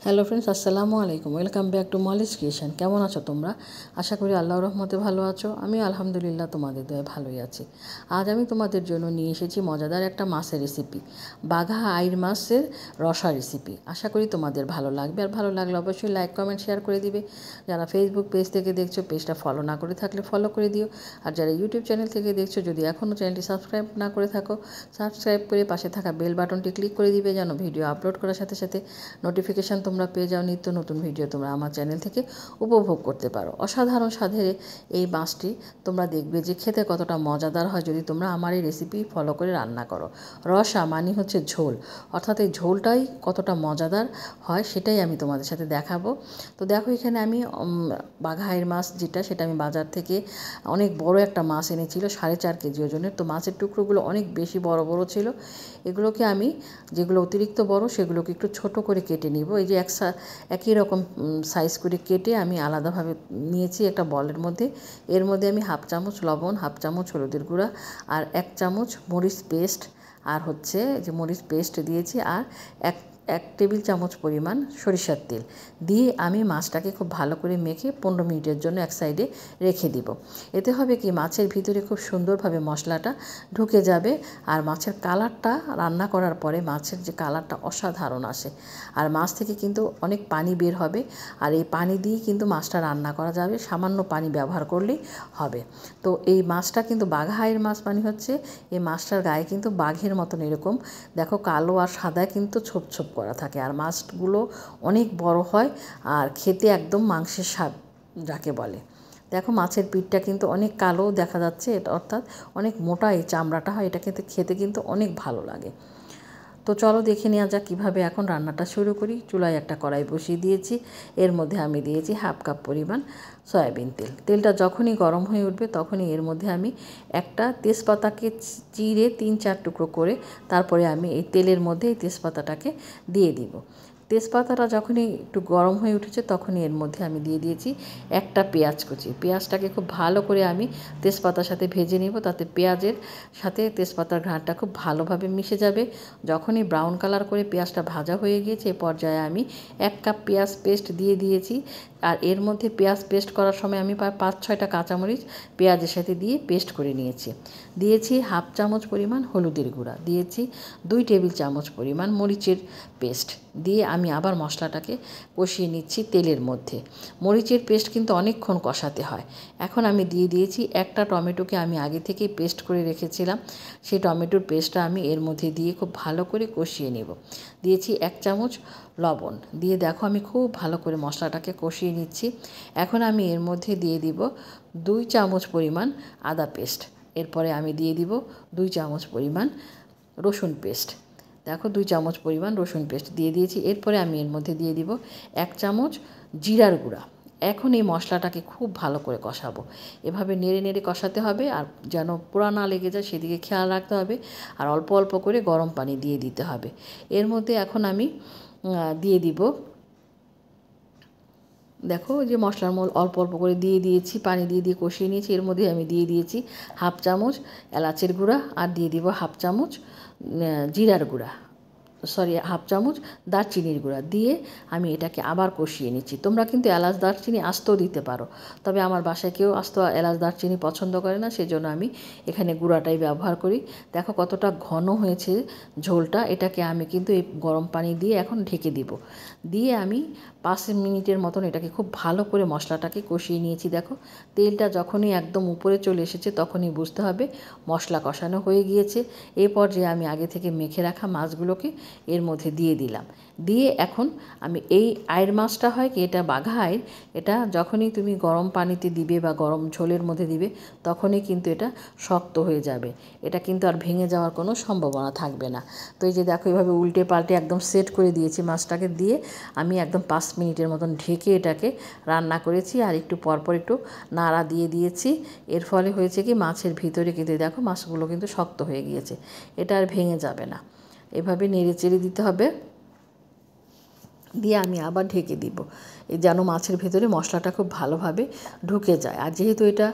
Hello friends, আসসালামু আলাইকুম। Welcome back to Molly's creation. কেমন আছো তোমরা? আশা করি আল্লাহর রহমতে ভালো আছো। আমি আলহামদুলিল্লাহ তোমাদের দয়ায় ভালোই আছি। আজ আমি তোমাদের জন্য নিয়ে এসেছি মজাদার একটা মাছের রেসিপি, বাঘা আইর মাছের রসা রেসিপি। আশা করি তোমাদের ভালো লাগবে, আর ভালো লাগলে অবশ্যই লাইক কমেন্ট শেয়ার করে দিবে। যারা ফেসবুক পেজ থেকে দেখছো, পেজটা ফলো না করে থাকলে ফলো করে দিও। আর যারা ইউটিউব চ্যানেল থেকে দেখছো, যদি এখনও চ্যানেলটি সাবস্ক্রাইব না করে থাকো, সাবস্ক্রাইব করে পাশে থাকা বেল বাটনটি ক্লিক করে দিবে, যেন ভিডিও আপলোড করার সাথে সাথে নোটিফিকেশান তোমরা পেয়ে যাও। নিত্য নতুন ভিডিও তোমরা আমার চ্যানেল থেকে উপভোগ করতে পারো। অসাধারণ স্বাদের এই মাছটি তোমরা দেখবে যে খেতে কতটা মজাদার হয় যদি তোমরা আমার এই রেসিপি ফলো করে রান্না করো। রসা মানে হচ্ছে ঝোল, অর্থাৎ এই ঝোলটাই কতটা মজাদার হয় সেটাই আমি তোমাদের সাথে দেখাবো। তো দেখো, এখানে আমি বাঘাইয়ের মাছ যেটা, সেটা আমি বাজার থেকে অনেক বড় একটা মাছ এনেছিল, 4.5 কেজি ওজনের। তো মাছের টুকরোগুলো অনেক বেশি বড় বড় ছিল। এগুলোকে আমি, যেগুলো অতিরিক্ত বড় সেগুলোকে একটু ছোট করে কেটে নিব। এই যে একই রকম সাইজ করে কেটে আমি আলাদাভাবে নিয়েছি একটা বলের মধ্যে। এর মধ্যে আমি 1/2 চামচ লবণ, 1/2 চামচ হলুদের গুঁড়া, আর 1 চামচ মরিচ পেস্ট, আর হচ্ছে যে মরিচ পেস্ট দিয়েছি, আর এক টেবিল চামচ পরিমাণ সরিষার তেল দিয়ে আমি মাছটাকে খুব ভালো করে মেখে 15 মিনিটের জন্য এক সাইডে রেখে দিব। এতে হবে কি, মাছের ভিতরে খুব সুন্দরভাবে মশলাটা ঢুকে যাবে, আর মাছের কালারটা রান্না করার পরে মাছের যে কালারটা অসাধারণ আসে। আর মাছ থেকে কিন্তু অনেক পানি বের হবে, আর এই পানি দিয়ে কিন্তু মাছটা রান্না করা যাবে, সামান্য পানি ব্যবহার করলেই হবে। তো এই মাছটা কিন্তু বাঘাইয়ের মাছ মানে হচ্ছে এই মাছটার গায়ে কিন্তু বাঘের মতন এরকম দেখো কালো আর সাদা কিন্তু ছোপ ছোপ করা থাকে, আর মাছগুলো অনেক বড় হয় আর খেতে একদম মাংসের স্বাদ যাকে বলে। দেখো, মাছের পিঠটা কিন্তু অনেক কালো দেখা যাচ্ছে, এটা অর্থাৎ অনেক মোটা এই চামড়াটা হয়, এটা খেতে কিন্তু অনেক ভালো লাগে। তো চলো দেখে নেওয়া যাক কীভাবে এখন রান্নাটা শুরু করি। চুলায় একটা কড়াই বসিয়ে দিয়েছি, এর মধ্যে আমি দিয়েছি 1/2 কাপ পরিমাণ সয়াবিন তেল। তেলটা যখনই গরম হয়ে উঠবে তখনই এর মধ্যে আমি একটা তেজপাতাকে চিড়ে 3-4 টুকরো করে তারপরে আমি এই তেলের মধ্যে এই তেজপাতাটাকে দিয়ে দিব। তেজপাতাটা যখনই একটু গরম হয়ে উঠেছে তখনই এর মধ্যে আমি দিয়ে দিয়েছি একটা পেঁয়াজ কুচি। পেঁয়াজটাকে খুব ভালো করে আমি তেজপাতার সাথে ভেজে নেব, তাতে পেঁয়াজের সাথে তেজপাতার ঘ্রাণটা খুব ভালোভাবে মিশে যাবে। যখনই ব্রাউন কালার করে পেঁয়াজটা ভাজা হয়ে গিয়েছে, এ পর্যায়ে আমি 1 কাপ পেঁয়াজ পেস্ট দিয়ে দিয়েছি। আর এর মধ্যে পেঁয়াজ পেস্ট করার সময় আমি প্রায় 5-6টা কাঁচামরিচ পেঁয়াজের সাথে দিয়ে পেস্ট করে নিয়েছি। দিয়েছি 1/2 চামচ পরিমাণ হলুদের গুঁড়া, দিয়েছি 2 টেবিল চামচ পরিমাণ মরিচের পেস্ট দিয়ে আমি আবার মশলাটাকে কষিয়ে নিচ্ছি তেলের মধ্যে। মরিচের পেস্ট কিন্তু অনেকক্ষণ কষাতে হয়। এখন আমি দিয়ে দিয়েছি একটা টমেটোকে আমি আগে থেকেই পেস্ট করে রেখেছিলাম, সেই টমেটোর পেস্টটা আমি এর মধ্যে দিয়ে খুব ভালো করে কষিয়ে নেব। দিয়েছি 1 চামচ লবণ দিয়ে দেখো আমি খুব ভালো করে মশলাটাকে কষিয়ে নিচ্ছি। এখন আমি এর মধ্যে দিয়ে দিব 2 চামচ পরিমাণ আদা পেস্ট, এরপরে আমি দিয়ে দিব 2 চামচ পরিমাণ রসুন পেস্ট। দেখো 2 চামচ পরিমাণ রসুন পেস্ট দিয়ে দিয়েছি। এরপরে আমি এর মধ্যে দিয়ে দিব 1 চামচ জিরার গুঁড়া। এখন এই মশলাটাকে খুব ভালো করে কষাবো, এভাবে নেড়ে নেড়ে কষাতে হবে, আর যেন পোড়া না লেগে যায় সেদিকে খেয়াল রাখতে হবে, আর অল্প অল্প করে গরম পানি দিয়ে দিতে হবে। এর মধ্যে এখন আমি দিয়ে দিব, দেখো যে মশলার অল্প অল্প করে দিয়ে দিয়েছি, পানি দিয়ে দিয়ে কষিয়ে নিয়েছি। এর মধ্যে আমি দিয়ে দিয়েছি 1/2 চামচ এলাচের গুঁড়া, আর দিয়ে দিব 1/2 চামচ জিরার গুঁড়া, 1/2 চামচ দারচিনির গুঁড়া দিয়ে আমি এটাকে আবার কষিয়ে নিচ্ছি। তোমরা কিন্তু এলাচ দারচিনি আস্তও দিতে পারো, তবে আমার বাসায় কেউ আস্ত এলাচ দারচিনি পছন্দ করে না, সেজন্য আমি এখানে গুঁড়াটাই ব্যবহার করি। দেখো কতটা ঘন হয়েছে ঝোলটা। এটাকে আমি কিন্তু এই গরম পানি দিয়ে এখন ঢেকে দিব, দিয়ে আমি 5 মিনিটের মতন এটাকে খুব ভালো করে মশলাটাকে কষিয়ে নিয়েছি। দেখো তেলটা যখনই একদম উপরে চলে এসেছে তখনই বুঝতে হবে মশলা কষানো হয়ে গিয়েছে। এই পর্যায়ে আমি আগে থেকে মেখে রাখা মাছগুলোকে এর মধ্যে দিয়ে দিলাম। দিয়ে এখন আমি এই আইর মাছটা হয় কি, এটা বাঘা আইর, এটা যখনই তুমি গরম পানিতে দিবে বা গরম ঝোলের মধ্যে দিবে তখনই কিন্তু এটা শক্ত হয়ে যাবে, এটা কিন্তু আর ভেঙে যাওয়ার কোনো সম্ভাবনা থাকবে না। তো এই যে দেখো এভাবে উল্টে পাল্টে একদম সেট করে দিয়েছি মাছটাকে, দিয়ে আমি একদম 5 মিনিটের মতন ঢেকে এটাকে রান্না করেছি, আর একটু পরপর একটু নাড়া দিয়ে দিয়েছি। এর ফলে হয়েছে কি, মাছের ভিতরে কিন্তু দেখো মাছগুলো কিন্তু শক্ত হয়ে গিয়েছে, এটা আর ভেঙে যাবে না। এভাবে নেড়ে চেড়ে দিতে হবে। দিয়ে আমি আবার ঢেকে দিব যেন মাছের ভেতরে মশলাটা খুব ভালোভাবে ঢুকে যায়। আর যেহেতু এটা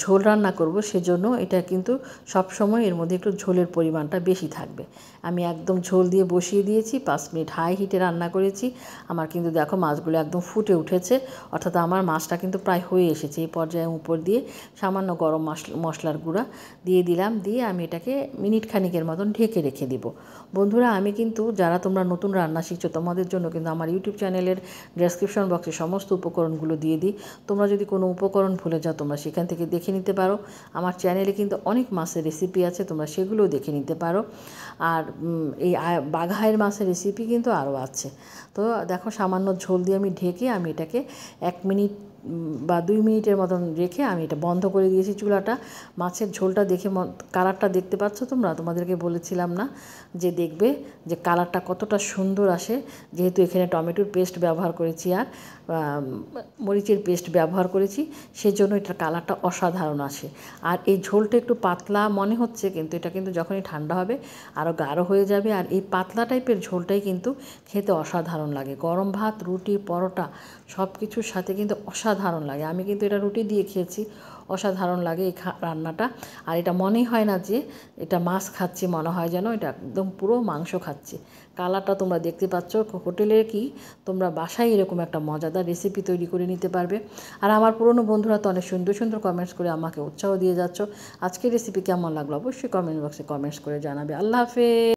ঝোল রান্না করব সেজন্য এটা কিন্তু সবসময় এর মধ্যে একটু ঝোলের পরিমাণটা বেশি থাকবে। আমি একদম ঝোল দিয়ে বসিয়ে দিয়েছি, 5 মিনিট হাই হিটে রান্না করেছি। আমার কিন্তু দেখো মাছগুলো একদম ফুটে উঠেছে, অর্থাৎ আমার মাছটা কিন্তু প্রায় হয়ে এসেছে। এই পর্যায়ে উপর দিয়ে সামান্য গরম মশলার গুঁড়া দিয়ে দিলাম, দিয়ে আমি এটাকে মিনিট খানিকের মতন ঢেকে রেখে দিব। বন্ধুরা, আমি কিন্তু যারা তোমরা নতুন রান্না শিখছো তোমাদের জন্য কিন্তু আমার ইউটিউব চ্যানেলের ডেসক্রিপশন বক্সে সমস্ত উপকরণগুলো দিয়ে দিই। তোমরা যদি কোনো উপকরণ ভুলে যাও তোমরা সেখান থেকে দেখে নিতে পারো। আমার চ্যানেলে কিন্তু অনেক মাছের রেসিপি আছে, তোমরা সেগুলোও দেখে নিতে পারো। আর এই বাঘাইয়ের মাছের রেসিপি কিন্তু আরও আছে। তো দেখো সামান্য ঝোল দিয়ে আমি ঢেকে আমি এটাকে 1 মিনিট বা 2 মিনিটের মতন রেখে আমি এটা বন্ধ করে দিয়েছি চুলাটা। মাছের ঝোলটা দেখে কালারটা দেখতে পাচ্ছ তোমরা, তোমাদেরকে বলেছিলাম না যে দেখবে যে কালারটা কতটা সুন্দর আসে, যেহেতু এখানে টমেটোর পেস্ট ব্যবহার করেছি আর মরিচের পেস্ট ব্যবহার করেছি, সেজন্য এটার কালারটা অসাধারণ আসে। আর এই ঝোলটা একটু পাতলা মনে হচ্ছে, কিন্তু এটা কিন্তু যখনই ঠান্ডা হবে আরও গাঢ় হয়ে যাবে। আর এই পাতলা টাইপের ঝোলটাই কিন্তু খেতে অসাধারণ লাগে। গরম ভাত, রুটি, পরোটা সব কিছুর সাথে কিন্তু অসাধারণ লাগে। আমি কিন্তু এটা রুটি দিয়ে খেয়েছি, অসাধারণ লাগে এই রান্নাটা। আর এটা মনেই হয় না যে এটা মাছ খাচ্ছি, মনে হয় যেন এটা একদম পুরো মাংস খাচ্ছি। কালারটা তোমরা দেখতে পাচ্ছ। হোটেলের কি তোমরা বাসায় এরকম একটা মজাদার রেসিপি তৈরি করে নিতে পারবে। আর আমার পুরনো বন্ধুরা তো অনেক সুন্দর সুন্দর কমেন্টস করে আমাকে উৎসাহ দিয়ে যাচ্ছ। আজকের রেসিপি কেমন লাগলো অবশ্যই কমেন্ট বক্সে কমেন্টস করে জানাবে। আল্লাহ হাফেজ।